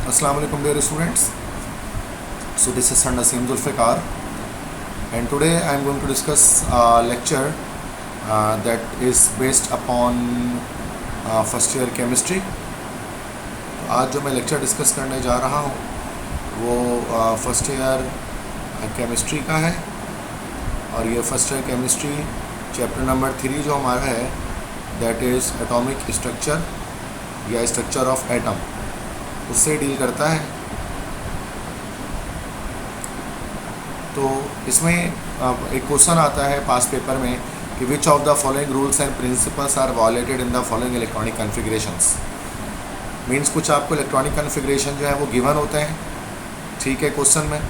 Assalamu alaikum dear students. So this is Sir Naseem Zulfikar, and today I am going to discuss a lecture that is based upon first year chemistry. तो आज जो मैं lecture discuss करने जा रहा हूँ वो first year chemistry का है, और ये first year chemistry chapter number 3 जो हमारा है दैट इज़ एटॉमिक स्ट्रक्चर या स्ट्रक्चर ऑफ एटम, उससे डील करता है। तो इसमें एक क्वेश्चन आता है पास पेपर में कि which of the following rules and principles are violated in the following electronic configurations. Means कुछ आपको इलेक्ट्रॉनिक कॉन्फ़िगरेशन जो है वो गिवन होते हैं, ठीक है, क्वेश्चन में,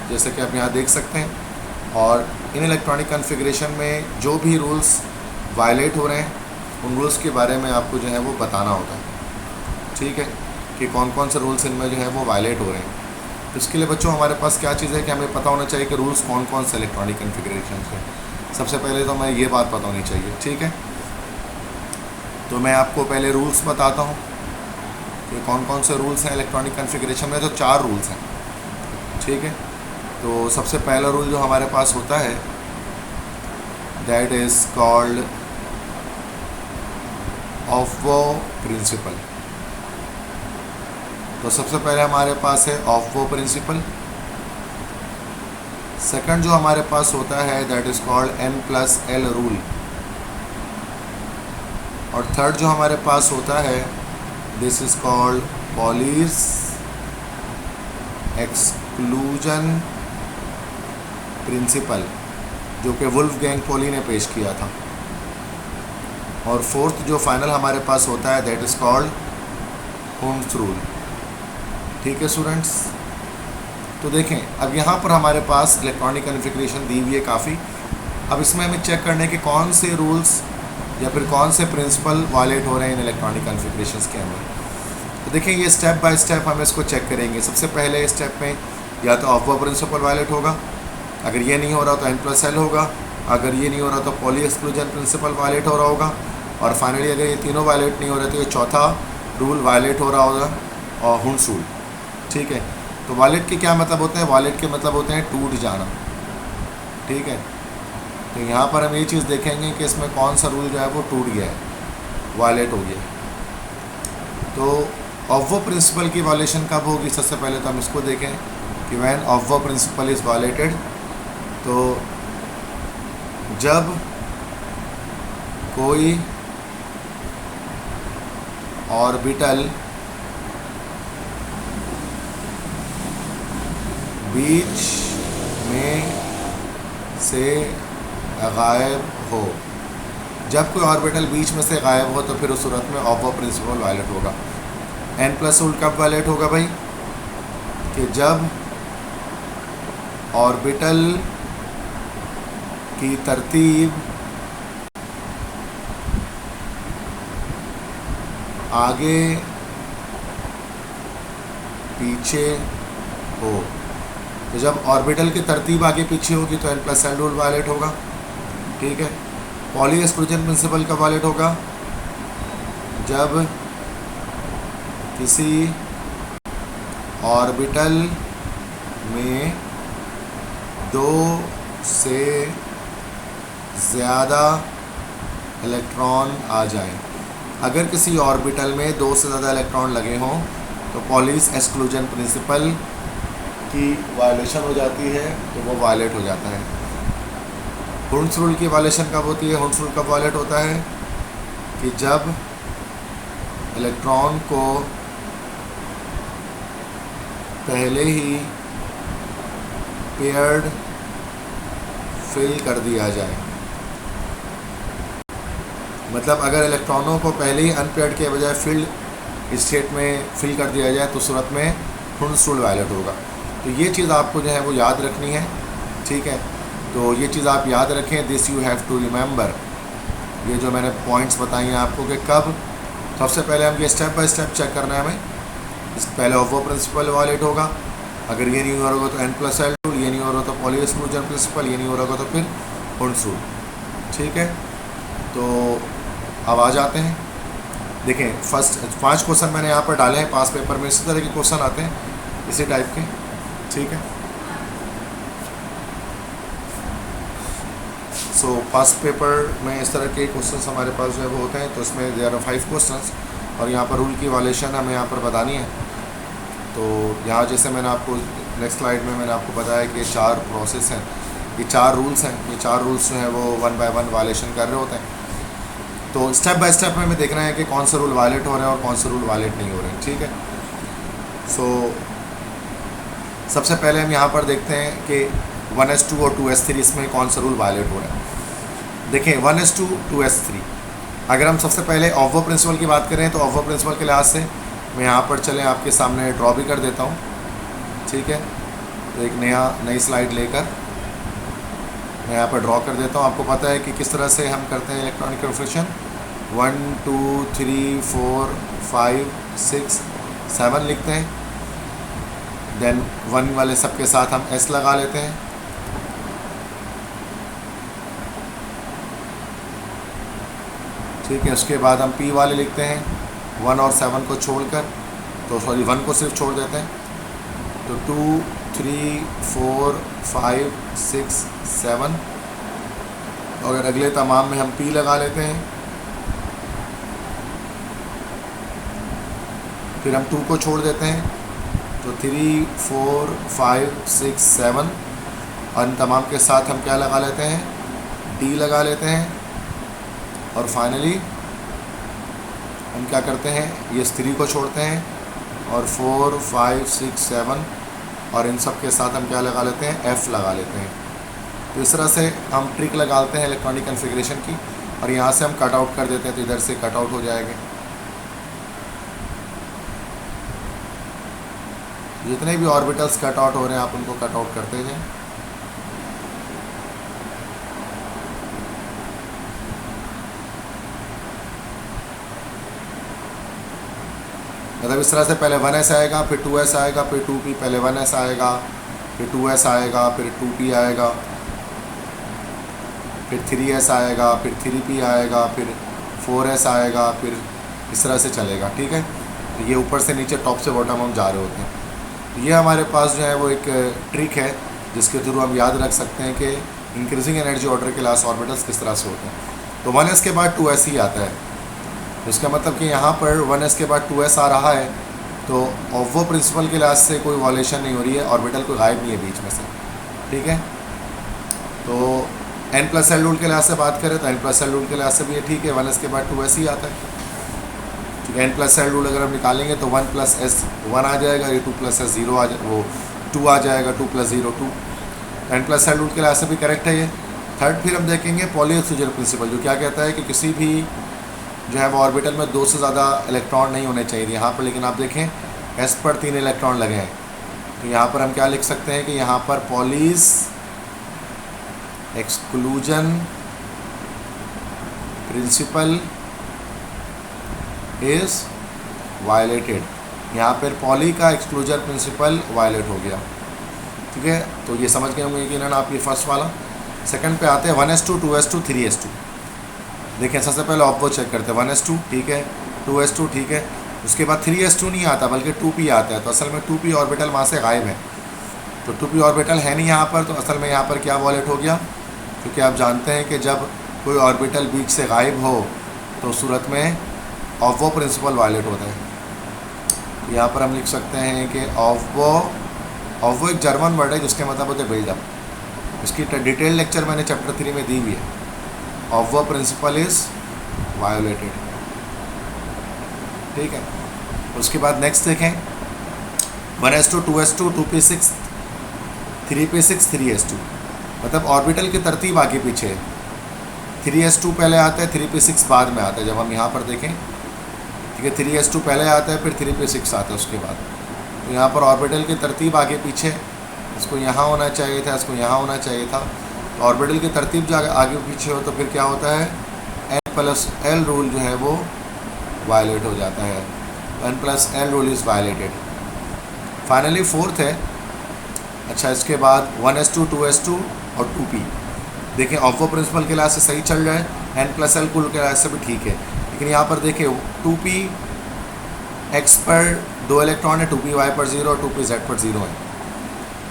जैसे कि आप यहाँ देख सकते हैं। और इन इलेक्ट्रॉनिक कॉन्फ़िगरेशन में जो भी रूल्स वायलेट हो रहे हैं उन रूल्स के बारे में आपको जो है वो बताना होता है, ठीक है, कि कौन कौन से रूल्स इनमें जो है वो वायलेट हो रहे हैं। तो इसके लिए बच्चों हमारे पास क्या चीज़ है कि हमें पता होना चाहिए कि रूल्स कौन कौन से इलेक्ट्रॉनिक कॉन्फ़िगरेशन हैं। सबसे पहले तो हमें ये बात पता होनी चाहिए, ठीक है। तो मैं आपको पहले रूल्स बताता हूँ कि कौन कौन से रूल्स हैं इलेक्ट्रॉनिक कॉन्फ़िगरेशन में। तो 4 रूल्स हैं, ठीक है। तो सबसे पहला रूल जो हमारे पास होता है दैट इज़ कॉल्ड ऑफ-वो प्रिंसिपल। तो सबसे पहले हमारे पास है ऑफ-वो प्रिंसिपल। सेकंड जो हमारे पास होता है that is called N+L rule. और थर्ड जो हमारे पास होता है this is called Pauli's exclusion principle, जो कि वुल्फगैंग पॉली ने पेश किया था। और फोर्थ जो फाइनल हमारे पास होता है that is called Hund's rule, ठीक है स्टूडेंट्स। तो देखें, अब यहाँ पर हमारे पास इलेक्ट्रॉनिक कॉन्फ़िगरेशन दी हुई है काफ़ी। अब इसमें हमें चेक करने के कौन से रूल्स या फिर कौन से प्रिंसिपल वायलेट हो रहे हैं इन इलेक्ट्रॉनिक कॉन्फ़िगरेशंस के अंदर। तो देखें, ये स्टेप बाय स्टेप हम इसको चेक करेंगे। सबसे पहले स्टेप में या तो ऑफ-वो प्रिंसिपल वायलेट होगा, अगर ये नहीं हो रहा तो N+L होगा, अगर ये नहीं हो रहा तो पॉली एक्सक्लूजन प्रिंसिपल वायलेट हो रहा होगा, और फाइनली अगर ये तीनों वायलेट नहीं हो रहे तो ये चौथा रूल वायलेट हो रहा होगा, और होम्स रूल, ठीक है। तो वायलेट के क्या मतलब होते हैं? वायलेट के मतलब होते हैं टूट जाना, ठीक है। तो यहाँ पर हम ये चीज़ देखेंगे कि इसमें कौन सा रूल जो है वो टूट गया है, वायलेट हो गया। तो ऑफ-वो प्रिंसिपल की वायलेशन कब होगी? सबसे पहले तो हम इसको देखें कि व्हेन ऑफ-वो प्रिंसिपल इज़ वायलेटेड, तो जब कोई ऑर्बिटल बीच में से गायब हो। जब कोई ऑर्बिटल बीच में से गायब हो तो फिर उस सूरत में ऑफ-वो प्रिंसिपल वायलेट होगा। N+ रूल कब वायलेट होगा भाई? कि जब ऑर्बिटल की तरतीब आगे पीछे हो। तो जब ऑर्बिटल की तरतीब आगे पीछे होगी तो N+L रूल वायलेट होगा, ठीक है। पॉली एक्सक्लूजन प्रिंसिपल कब वायलेट होगा? जब किसी ऑर्बिटल में 2 से ज़्यादा इलेक्ट्रॉन आ जाएं। अगर किसी ऑर्बिटल में 2 से ज़्यादा इलेक्ट्रॉन लगे हों तो पॉलीज़ एक्सक्लूजन प्रिंसिपल की वायलेशन हो जाती है, तो वो वायलेट हो जाता है। होम्स रूल की वायलेशन कब होती है? होम्स रूल कब वायलेट होता है? कि जब इलेक्ट्रॉन को पहले ही पेयर्ड फिल कर दिया जाए। मतलब अगर इलेक्ट्रॉनों को पहले ही अनपेयर्ड के बजाय फील्ड स्टेट में फिल कर दिया जाए तो सूरत में होम्स रूल वायलेट होगा। तो ये चीज़ आपको जो है वो याद रखनी है, ठीक है। तो ये चीज़ आप याद रखें, this you have to remember. ये जो मैंने पॉइंट्स बताई हैं आपको कि कब, सबसे पहले हम ये स्टेप बाय स्टेप चेक करना है हमें। पहले ऑफ-वो प्रिंसिपल वायलेट होगा, अगर ये नहीं हो रहा होगा तो N+L रूल, ये नहीं हो रहा तो पॉली एक्सक्लूजन प्रिंसिपल, ये नहीं हो रहा होगा तो फिर होम्स रूल, ठीक है। तो अब आ जाते हैं देखें फर्स्ट 5 क्वेश्चन मैंने यहाँ पर डाले हैं पास पेपर में, इसी तरह के क्वेश्चन आते हैं इसी टाइप के, ठीक है। सो पास पेपर में इस तरह के क्वेश्चंस हमारे पास जो है वो होते हैं। तो इसमें देयर आर 5 क्वेश्चंस और यहाँ पर रूल की वायलेशन हमें यहाँ पर बतानी है। तो यहाँ जैसे मैंने आपको नेक्स्ट स्लाइड में मैंने आपको बताया कि 4 प्रोसेस हैं, ये 4 रूल्स हैं, ये 4 रूल्स जो हैं वो 1 बाय 1 वायलेशन कर रहे होते हैं। तो स्टेप बाय स्टेप हमें देखना है कि कौन से रूल वायलेट हो रहे हैं और कौन से रूल वायलेट नहीं हो रहे हैं, ठीक है। सो सबसे पहले हम यहाँ पर देखते हैं कि 1s2 और 2s3 इसमें कौन सा रूल वायलेट हो रहा है। देखिए 1s2 2s3, अगर हम सबसे पहले ऑफ प्रिंसिपल की बात करें तो ऑफ प्रिंसिपल के लिहाज से मैं यहाँ पर चलें आपके सामने ड्रॉ भी कर देता हूँ, ठीक है। तो एक नई स्लाइड लेकर मैं यहाँ पर ड्रॉ कर देता हूँ। आपको पता है कि किस तरह से हम करते हैं इलेक्ट्रॉनिक कन्फिग्रेशन। 1 2 3 4 5 6 7 लिखते हैं, देन 1 वाले सबके साथ हम S लगा लेते हैं, ठीक है। उसके बाद हम P वाले लिखते हैं 1 और 7 को छोड़कर, तो सॉरी 1 को सिर्फ छोड़ देते हैं। तो 2 3 4 5 6 7, अगर अगले तमाम में हम P लगा लेते हैं, फिर हम 2 को छोड़ देते हैं, तो 3 4 5 6 7 और इन तमाम के साथ हम क्या लगा लेते हैं, D लगा लेते हैं। और फाइनली हम क्या करते हैं, ये 3 को छोड़ते हैं और 4 5 6 7 और इन सब के साथ हम क्या लगा लेते हैं, F लगा लेते हैं। तो इस तरह से हम ट्रिक लगाते हैं इलेक्ट्रॉनिक कॉन्फ़िगरेशन की, और यहाँ से हम कट आउट कर देते हैं, तो इधर से कट आउट हो जाएंगे। जितने भी ऑर्बिटल्स कट आउट हो रहे हैं आप उनको कट आउट करते जाएं। मतलब इस तरह से पहले 1s आएगा, फिर 2s आएगा, फिर 2p, पहले 1s आएगा, फिर 2s आएगा, फिर 2p आएगा, फिर 3s आएगा, फिर 3p आएगा, फिर 4s आएगा, फिर इस तरह से चलेगा, ठीक है। तो ये ऊपर से नीचे टॉप से बॉटम हम जा रहे होते हैं। तो ये हमारे पास जो है वो एक ट्रिक है जिसके थ्रू हम याद रख सकते हैं कि इंक्रीजिंग एनर्जी ऑर्डर के लास्ट ऑर्बिटल्स किस तरह से होते हैं। तो 1s के बाद 2s ही आता है, इसका मतलब कि यहाँ पर 1s के बाद 2s आ रहा है, तो ऑफ प्रिंसिपल के लिहाज से कोई वॉलेशन नहीं हो रही है, ऑर्बिटल कोई गायब नहीं है बीच में से, ठीक है। तो n+l रूल के लिहाज से बात करें तो n+l रूल के लिहाज से भी ये ठीक है, 1s के बाद 2s ही आता है, ठीक है। n+l रूल अगर हम निकालेंगे तो 1 + s 1 आ जाएगा, ये 2 + s 0 आ जाए, वो 2 आ जाएगा, 2 + 0 2। n+l रूल के लिहाज से भी करेक्ट है ये। थर्ड फिर हम देखेंगे पॉली एक्सक्लूजन प्रिंसिपल, जो क्या कहता है कि किसी भी जो है वो ऑर्बिटल में 2 से ज़्यादा इलेक्ट्रॉन नहीं होने चाहिए यहाँ पर। लेकिन आप देखें s पर 3 इलेक्ट्रॉन लगे हैं, तो यहाँ पर हम क्या लिख सकते हैं कि यहाँ पर Pauli's exclusion principle is violated. यहाँ पर पॉली का एक्सक्लूजन प्रिंसिपल वायलेट हो गया, ठीक है। तो ये समझ गए होंगे कि ना आप ये फर्स्ट वाला। सेकंड पे आते हैं 1s2 2s2 3s2। देखें सबसे पहले ऑफ चेक करते हैं, 1s2 ठीक है, 2s2 ठीक है, उसके बाद 3s2 नहीं आता बल्कि 2p आता है। तो असल में 2p ऑर्बिटल वहाँ से गायब है, तो 2p ऑर्बिटल है नहीं यहाँ पर। तो असल में यहाँ पर क्या वॉलेट हो गया, क्योंकि आप जानते हैं कि जब कोई ऑर्बिटल बीच से गायब हो तो सूरत में ऑफ प्रिंसिपल वायलेट होता है। यहाँ पर हम लिख सकते हैं कि ऑफ एक जर्मन वर्ड है जिसके मतलब होते बिल्डअप। इसकी डिटेल लेक्चर मैंने चैप्टर 3 में दी हुई है। ऑफ प्रिंसिपल इज़ वायोलेटेड, ठीक है। उसके बाद नेक्स्ट देखें 1s2 2s2 2p6 3p6 3s2, मतलब ऑर्बिटल की तरतीब आगे पीछे है। 3s2 पहले आता है, 3p6 बाद में आता है। जब हम यहाँ पर देखें, ठीक है, 3s2 पहले आता है, फिर 3p6 आता है उसके बाद। तो यहाँ पर ऑर्बिटल की तरतीब आगे पीछे, इसको यहाँ होना चाहिए था, इसको यहाँ होना चाहिए था। तो ऑर्बिटल की तरतीब जो आगे पीछे हो तो फिर क्या होता है, n+l रूल जो है वो वायलेट हो जाता है। n+l rule is violated. Finally fourth है, अच्छा इसके बाद 1s2 2s2 और 2p। देखें ऑफ प्रिंसिपल के लिहाज से सही चल रहा है, n+l रूल के लिहाज से भी ठीक है। लेकिन यहाँ पर देखिए 2p(x) पर 2 इलेक्ट्रॉन है, 2p(y) पर 0 और 2p(z) पर 0 है।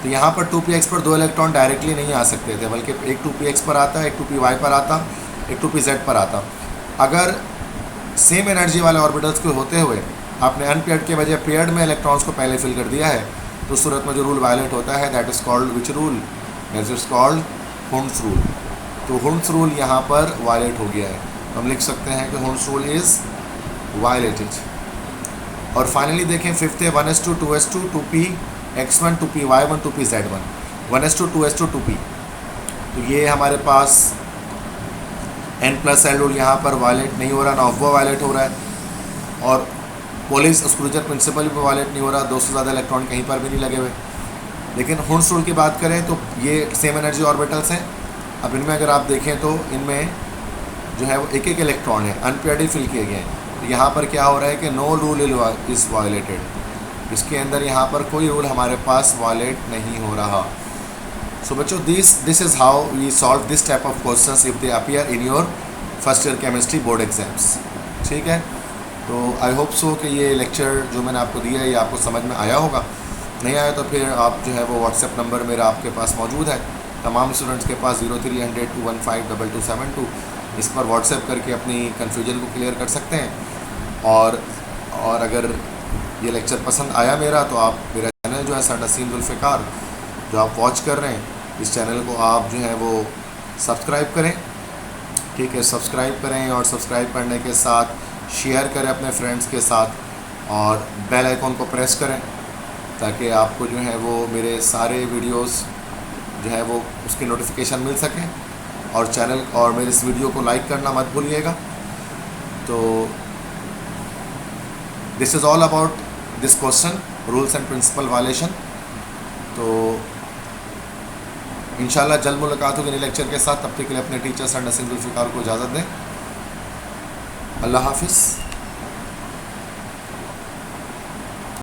तो यहाँ पर 2p(x) पर 2 इलेक्ट्रॉन डायरेक्टली नहीं आ सकते थे, बल्कि एक 2p(x) पर आता, एक 2p(y) पर आता, एक 2p(z) पर आता। अगर सेम एनर्जी वाले ऑर्बिटल्स को होते हुए आपने अनपेयर्ड के बजाय पेयर्ड में इलेक्ट्रॉन्स को पहले फिल कर दिया है, तो उस सूरत में जो रूल वायलेट होता है, that is called which rule? That is called Hund's rule. तो हुंड्स रूल यहाँ पर वायलेट हो गया है। हम लिख सकते हैं कि हुंड्स रूल इज़ वायलेटेड। और फाइनली देखें फिफ्थ है 1s2 2s2 2px1 2py1 2pz1 1s2 2s2 2p। तो ये हमारे पास n+l रूल यहाँ पर वायलेट नहीं हो रहा, ना वो वायलेट हो रहा है, और पोलिस एक्सक्लूजन प्रिंसिपल भी वायलेट नहीं हो रहा, 2 से ज़्यादा इलेक्ट्रॉन कहीं पर भी नहीं लगे हुए। लेकिन हुंड्स रूल की बात करें तो ये सेम एनर्जी ऑर्बिटल्स हैं। अब इनमें अगर आप देखें तो इनमें जो है वो एक एक इलेक्ट्रॉन है, अनपेयर्ड ही फिल किए गए हैं। तो यहाँ पर क्या हो रहा है कि नो रूल इज़ वायलेटेड। इसके अंदर यहाँ पर कोई रूल हमारे पास वायलेट नहीं हो रहा। सो बच्चों this is how we solve this type of questions if they appear in your first year chemistry board exams. ठीक है, तो आई होप सो कि ये लेक्चर जो मैंने आपको दिया है ये आपको समझ में आया होगा। नहीं आया तो फिर आप जो है वो व्हाट्सएप नंबर मेरा आपके पास मौजूद है, तमाम स्टूडेंट्स के पास 0300 215 2272। इस पर व्हाट्सएप करके अपनी कन्फ्यूजन को क्लियर कर सकते हैं। और अगर ये लेक्चर पसंद आया मेरा, तो आप मेरा चैनल जो है सर नसीम जुल्फ़िकार जो आप वॉच कर रहे हैं, इस चैनल को आप जो है वो सब्सक्राइब करें। ठीक है, सब्सक्राइब करें और सब्सक्राइब करने के साथ शेयर करें अपने फ्रेंड्स के साथ, और बेल आइकॉन को प्रेस करें ताकि आपको जो है वो मेरे सारे वीडियोस जो है वो उसकी नोटिफिकेशन मिल सके। और चैनल और मेरे इस वीडियो को लाइक करना मत भूलिएगा। तो this is all about this question, rules and principle violation. तो इंशाल्लाह जल्द मुलाकात होगी नए लेक्चर के साथ। तब तक के लिए अपने टीचर सर नसीम जुल्फ़िकार को इजाज़त दें। अल्लाह हाफिज़।